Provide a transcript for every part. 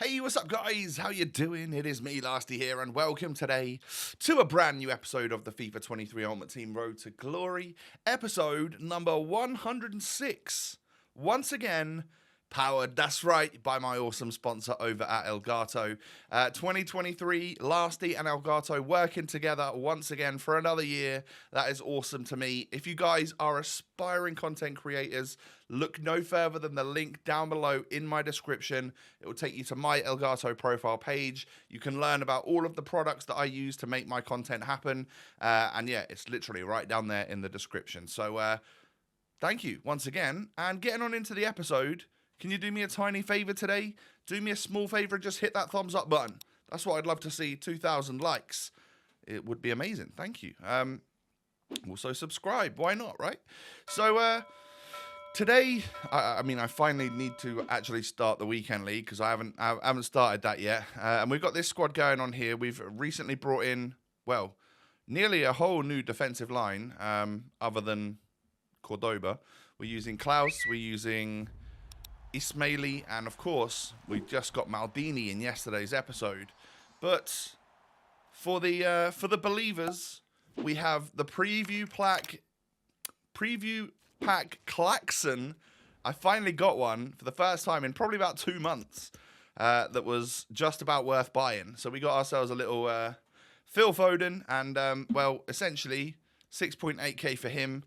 Hey, what's up, guys? How you doing? It is me, Lasty here, and welcome today to a brand new episode of the FIFA 23 Ultimate Team Road to Glory, episode number 106. Once again, powered, that's right, by my awesome sponsor over at Elgato. 2023, Lasty and Elgato working together once again for another year. That is awesome to me. If you guys are aspiring content creators, look no further than the link down below in my description. It will take you to my Elgato profile page. You can learn about all of the products that I use to make my content happen. And yeah, it's literally right down there in the description. So thank you once again. And getting on into the episode, can you do me a tiny favor today? Do me a small favor and just hit that thumbs up button. That's what I'd love to see, 2,000 likes. It would be amazing. Thank you. Also subscribe. Why not, right? So today, I finally need to actually start the weekend league because I haven't started that yet. And we've got this squad going on here. We've recently brought in, well, nearly a whole new defensive line, other than Cordoba. We're using Klaus. We're using Ismaili, and of course, we just got Maldini in yesterday's episode. But for the believers, we have the preview pack Klaxon. I finally got one for the first time in probably about 2 months. That was just about worth buying. So we got ourselves a little Phil Foden, and well, essentially 6.8k for him.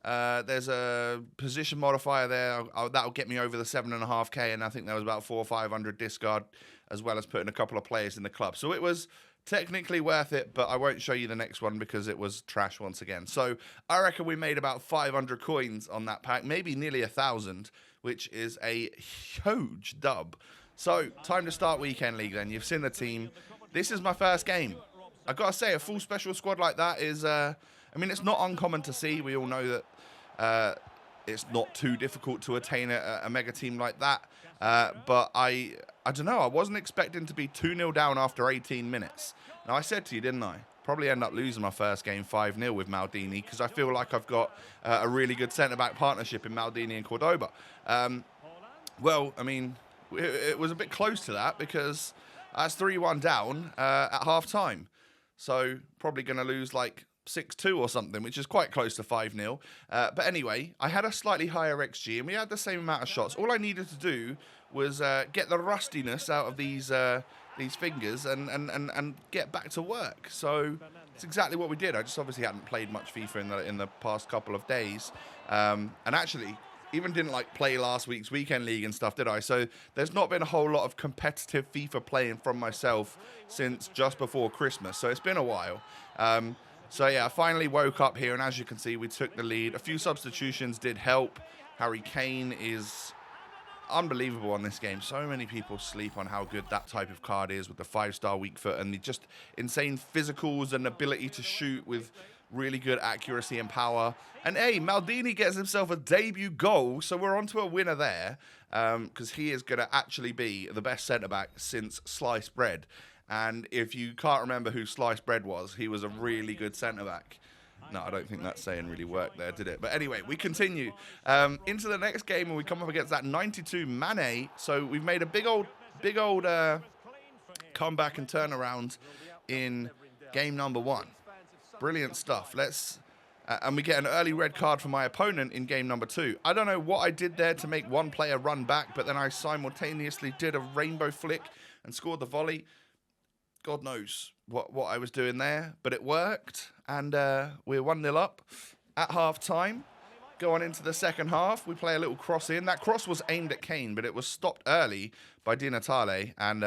There's a position modifier there. That'll get me over the 7.5k, and I think there was about 400 or 500 discard, as well as putting a couple of players in the club. So it was technically worth it, but I won't show you the next one because it was trash once again. So I reckon we made about 500 coins on that pack, maybe nearly 1,000, which is a huge dub. So time to start weekend league then. You've seen the team. This is my first game. I've got to say, a full special squad like that is, it's not uncommon to see. We all know that it's not too difficult to attain a mega team like that. But I don't know. I wasn't expecting to be 2-0 down after 18 minutes. Now, I said to you, didn't I? Probably end up losing my first game 5-0 with Maldini because I feel like I've got a really good centre-back partnership in Maldini and Cordoba. Well, I mean, it was a bit close to that because I was 3-1 down at half-time. So probably going to lose like 6-2 or something, which is quite close to 5-0. But anyway, I had a slightly higher XG, and we had the same amount of shots. All I needed to do was get the rustiness out of these fingers and get back to work. So it's exactly what we did. I just obviously hadn't played much FIFA in the past couple of days, and actually even didn't play last week's weekend league and stuff, did I? So there's not been a whole lot of competitive FIFA playing from myself since just before Christmas. So it's been a while. So yeah, I finally woke up here, and as you can see, we took the lead. A few substitutions did help. Harry Kane is unbelievable on this game. So many people sleep on how good that type of card is with the 5-star weak foot and the just insane physicals and ability to shoot with really good accuracy and power. And hey, Maldini gets himself a debut goal, so we're on to a winner there, because he is going to actually be the best centre-back since sliced bread. And if you can't remember who sliced bread was, he was a really good centre-back. No, I don't think that saying really worked there, did it? But anyway, we continue into the next game, and we come up against that 92 Mane. So we've made a big old comeback and turnaround in game number 1. Brilliant stuff. And we get an early red card from my opponent in game number 2. I don't know what I did there to make one player run back, but then I simultaneously did a rainbow flick and scored the volley. God knows what I was doing there, but it worked, and we're 1-0 up at half-time. Go on into the second half. We play a little cross in. That cross was aimed at Kane, but it was stopped early by Di Natale, and,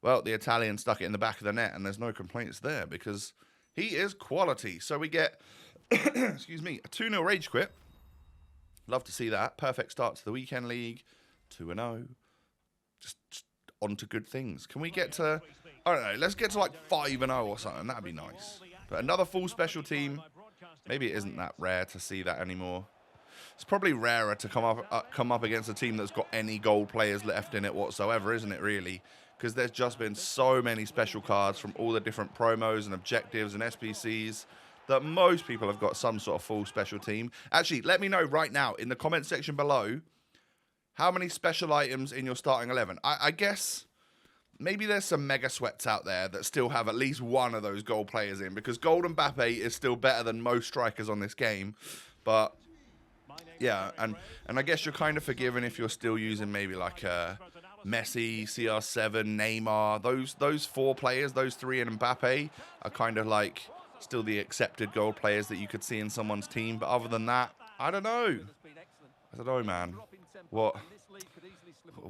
well, the Italian stuck it in the back of the net, and there's no complaints there because he is quality. So we get, excuse me, a 2-0 rage quit. Love to see that. Perfect start to the weekend league. 2-0. Just on to good things. Can we get to, I don't know, let's get to 5-0 or something. That'd be nice. But another full special team. Maybe it isn't that rare to see that anymore. It's probably rarer to come up against a team that's got any gold players left in it whatsoever, isn't it, really? Because there's just been so many special cards from all the different promos and objectives and SPCs that most people have got some sort of full special team. Actually, let me know right now in the comment section below how many special items in your starting 11. I guess maybe there's some mega sweats out there that still have at least one of those goal players in, because Gold Mbappe is still better than most strikers on this game. But yeah, and I guess you're kind of forgiven if you're still using maybe like Messi, CR7, Neymar. Those 4 players, those 3 and Mbappe are kind of like still the accepted goal players that you could see in someone's team. But other than that, I don't know. I don't know, man. What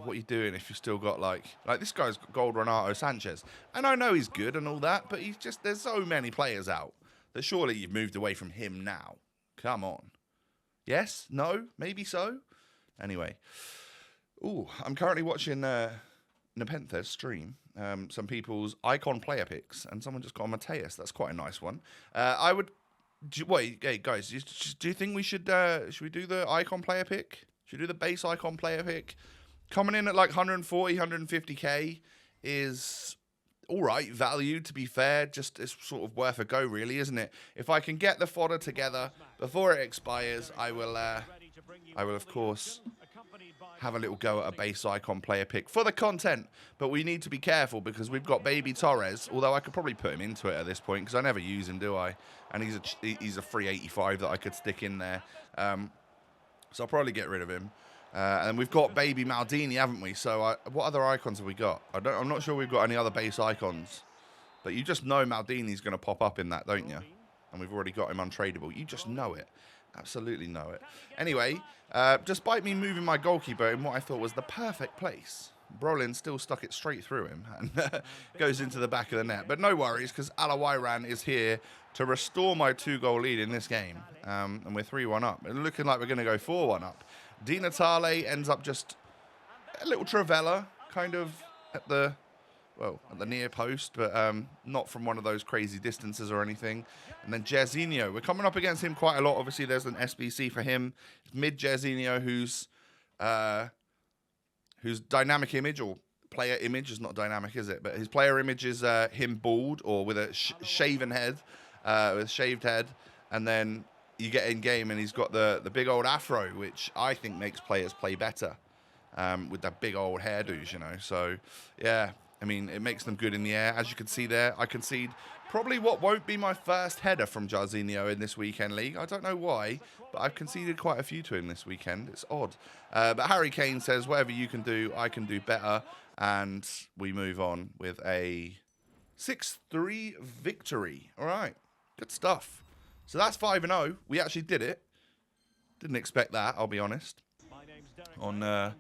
are you doing if you still got like this guy's got gold Renato Sanchez? And I know he's good and all that, but he's just, there's so many players out that surely you've moved away from him now. Come on. Yes? No? Maybe so? Anyway. Ooh, I'm currently watching Nepenthes stream some people's icon player picks, and someone just got Mateus. That's quite a nice one. Wait, hey guys, do you think we should we do the icon player pick? Should we do the base icon player pick? Coming in at like 140, 150k is all right value, to be fair. Just it's sort of worth a go, really, isn't it? If I can get the fodder together before it expires, I will of course have a little go at a base icon player pick for the content. But we need to be careful because we've got Baby Torres, although I could probably put him into it at this point because I never use him, do I? And he's a free 85 that I could stick in there. So I'll probably get rid of him. And we've got Baby Maldini, haven't we? So what other icons have we got? I'm not sure we've got any other base icons. But you just know Maldini's going to pop up in that, don't you? And we've already got him untradeable. You just know it. Absolutely know it. Anyway, despite me moving my goalkeeper in what I thought was the perfect place, Brolin still stuck it straight through him and goes into the back of the net. But no worries, because Alawairan is here to restore my 2-goal lead in this game. And we're 3-1 up. It's looking like we're going to go 4-1 up. Di Natale ends up just a little Travella, kind of at the near post, but not from one of those crazy distances or anything. And then Jairzinho, we're coming up against him quite a lot. Obviously, there's an SBC for him. Mid Jairzinho, whose dynamic image or player image is not dynamic, is it? But his player image is him bald or with a shaven head, with shaved head, and then you get in game and he's got the big old afro, which I think makes players play better with that big old hairdos, you know. So yeah. I mean, it makes them good in the air. As you can see there, I concede probably what won't be my first header from Jairzinho in this weekend league. I don't know why, but I've conceded quite a few to him this weekend. It's odd. But Harry Kane says, whatever you can do, I can do better. And we move on with a 6-3 victory. All right. Good stuff. So that's 5-0. We actually did it. Didn't expect that, I'll be honest. On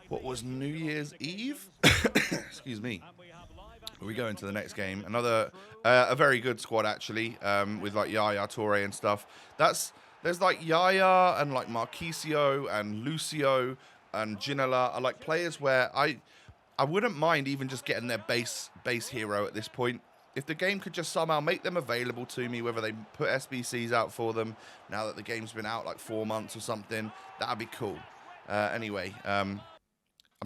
what was New Year's Eve? Excuse me. We go into the next game. Another, a very good squad actually, with like Yaya Toure and stuff. There's like Yaya and like Marquisio and Lucio and Ginola are like players where I wouldn't mind even just getting their base hero at this point. If the game could just somehow make them available to me, whether they put SBCs out for them now that the game's been out like 4 months or something, that'd be cool. Anyway, I'm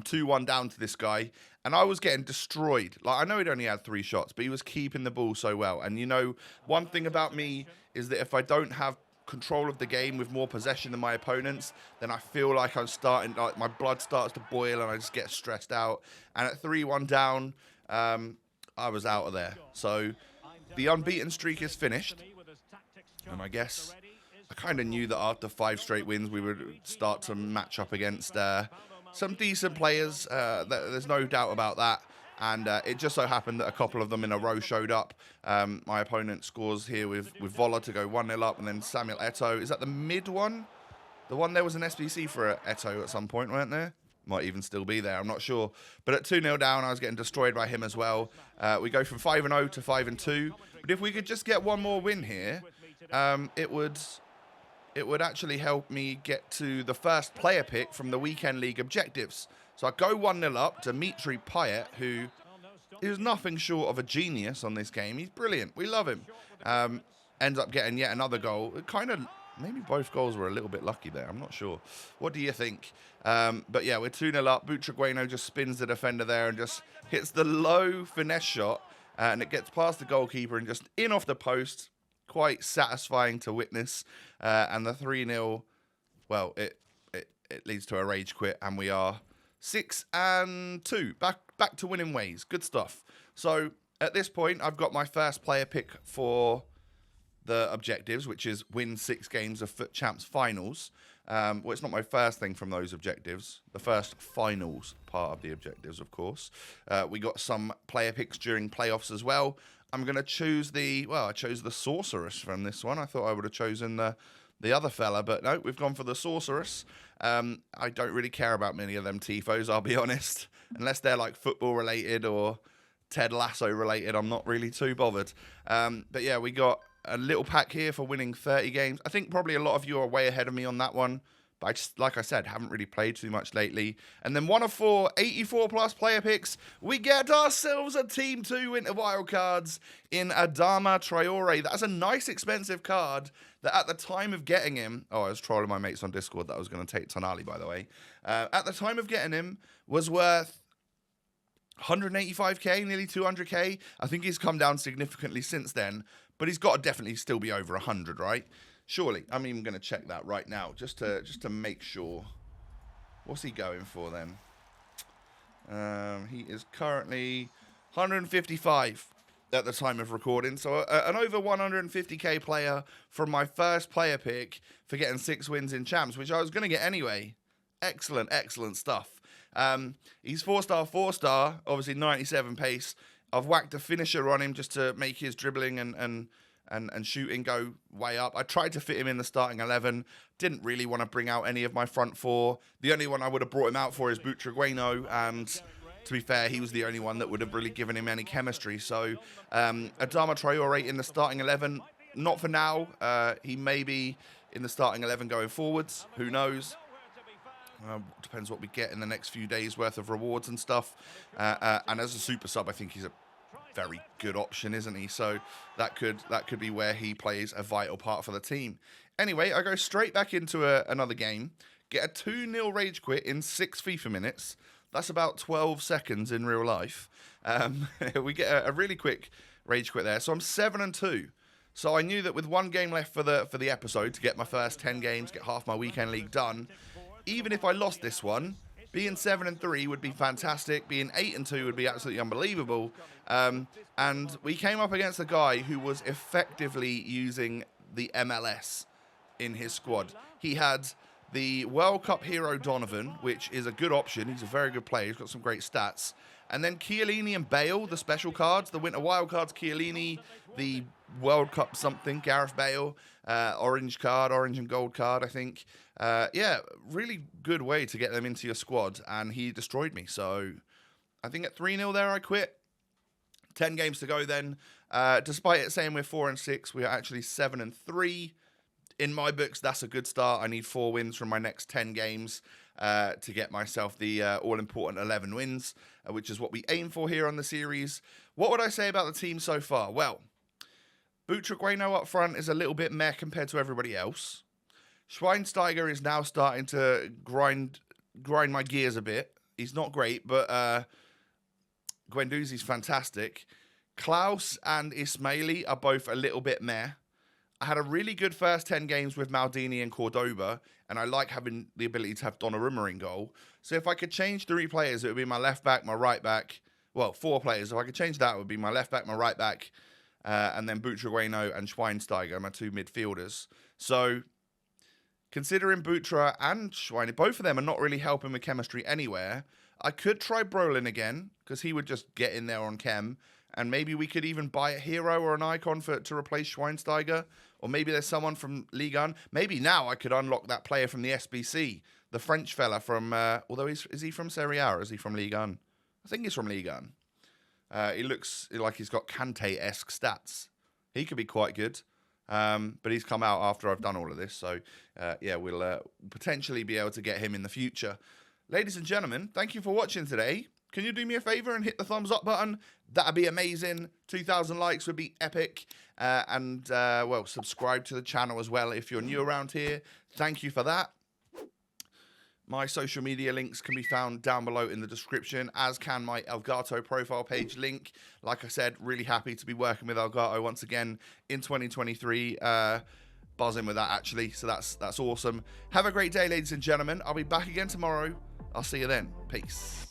2-1 down to this guy, and I was getting destroyed. Like, I know he'd only had 3 shots, but he was keeping the ball so well. And, you know, one thing about me is that if I don't have control of the game with more possession than my opponents, then I feel like I'm starting, like, my blood starts to boil and I just get stressed out. And at 3-1 down, I was out of there. So the unbeaten streak is finished. And I guess I kind of knew that after 5 straight wins, we would start to match up against some decent players. There's no doubt about that. And it just so happened that a couple of them in a row showed up. My opponent scores here with Vola to go 1-0 up, and then Samuel Eto'o. Is that the mid one? The one there was an SBC for Eto'o at some point, weren't there? Might even still be there, I'm not sure. But at 2-0 down, I was getting destroyed by him as well. We go from 5-0 to 5-2. But if we could just get one more win here, it would actually help me get to the first player pick from the weekend league objectives. So I go 1-0 up to Dimitri Payet, who is nothing short of a genius on this game. He's brilliant. We love him. Ends up getting yet another goal. It kind of, maybe both goals were a little bit lucky there. I'm not sure. What do you think? But yeah, we're 2-0 up. Butragueno just spins the defender there and just hits the low finesse shot. And it gets past the goalkeeper and just in off the post. Quite satisfying to witness. And the 3-0, well, it leads to a rage quit. And we are 6-2. Back to winning ways. Good stuff. So at this point, I've got my first player pick for the objectives, which is win 6 games of Foot Champs finals. Well, it's not my first thing from those objectives. The first finals part of the objectives, of course. We got some player picks during playoffs as well. I'm going to choose I chose the Sorceress from this one. I thought I would have chosen the other fella, but no, we've gone for the Sorceress. I don't really care about many of them Tifos, I'll be honest. Unless they're like football related or Ted Lasso related, I'm not really too bothered. But yeah, we got a little pack here for winning 30 games. I think probably a lot of you are way ahead of me on that one. But I just, like I said, haven't really played too much lately. And then 1 of 4, 84 plus player picks. We get ourselves a Team 2 Winter Wildcards in Adama Traore. That's a nice expensive card that at the time of getting him... Oh, I was trolling my mates on Discord that I was going to take Tonali, by the way. At the time of getting him was worth 185k, nearly 200k. I think he's come down significantly since then. But he's got to definitely still be over 100, right? Surely. I'm even going to check that right now, just to make sure. What's he going for then? He is currently 155 at the time of recording. So an over 150k player from my first player pick for getting 6 wins in champs, which I was going to get anyway. Excellent, excellent stuff. He's 4-star, 4-star, obviously 97 pace. I've whacked a finisher on him just to make his dribbling and shooting go way up. I tried to fit him in the starting 11. Didn't really want to bring out any of my front 4. The only one I would have brought him out for is Butragueno, and to be fair, he was the only one that would have really given him any chemistry. So Adama Traore in the starting 11. Not for now. He may be in the starting 11 going forwards. Who knows? Depends what we get in the next few days worth of rewards and stuff. And as a super sub, I think he's a very good option, isn't he? So that could be where he plays a vital part for the team. Anyway, I go straight back into another game. Get a 2-0 rage quit in 6 FIFA minutes. That's about 12 seconds in real life. We get a really quick rage quit there. So I'm 7-2. So I knew that with 1 game left for the episode to get my first 10 games, get half my weekend league done. Even if I lost this one, being 7-3 would be fantastic. Being 8-2 would be absolutely unbelievable. And we came up against a guy who was effectively using the MLS in his squad. He had the World Cup hero Donovan, which is a good option. He's a very good player. He's got some great stats. And then Chiellini and Bale, the special cards, the Winter Wildcards, Chiellini, the World Cup something, Gareth Bale, orange and gold card, I think. Yeah, really good way to get them into your squad, and he destroyed me. So I think at 3-0 there, I quit. 10 games to go then. Despite it saying we're 4-6, we are actually 7-3. In my books, that's a good start. I need 4 wins from my next 10 games to get myself the all-important 11 wins, which is what we aim for here on the series. What would I say about the team so far? Well, Butragueno up front is a little bit meh compared to everybody else. Schweinsteiger is now starting to grind my gears a bit. He's not great, but Guendouzi's fantastic. Klaus and Ismaili are both a little bit meh. I had a really good first 10 games with Maldini and Cordoba, and I like having the ability to have Donnarumma in goal. So if I could change 3 players, it would be my left back, my right back. Well, 4 players. If I could change that, it would be my left back, my right back, and then Butragueno and Schweinsteiger, my 2 midfielders. So considering Butra and Schweine, both of them are not really helping with chemistry anywhere. I could try Brolin again, because he would just get in there on chem. And maybe we could even buy a hero or an icon to replace Schweinsteiger. Or maybe there's someone from Ligue 1. Maybe now I could unlock that player from the SBC. The French fella from... although, is he from Serie A or is he from Ligue 1? I think he's from Ligue 1. He looks like he's got Kante-esque stats. He could be quite good. But he's come out after I've done all of this. So, yeah, we'll potentially be able to get him in the future. Ladies and gentlemen, thank you for watching today. Can you do me a favor and hit the thumbs up button? That'd be amazing. 2,000 likes would be epic. Well, subscribe to the channel as well if you're new around here. Thank you for that. My social media links can be found down below in the description, as can my Elgato profile page link. Like I said, really happy to be working with Elgato once again in 2023. buzzing with that, actually. So that's awesome. Have a great day, ladies and gentlemen. I'll be back again tomorrow. I'll see you then. Peace.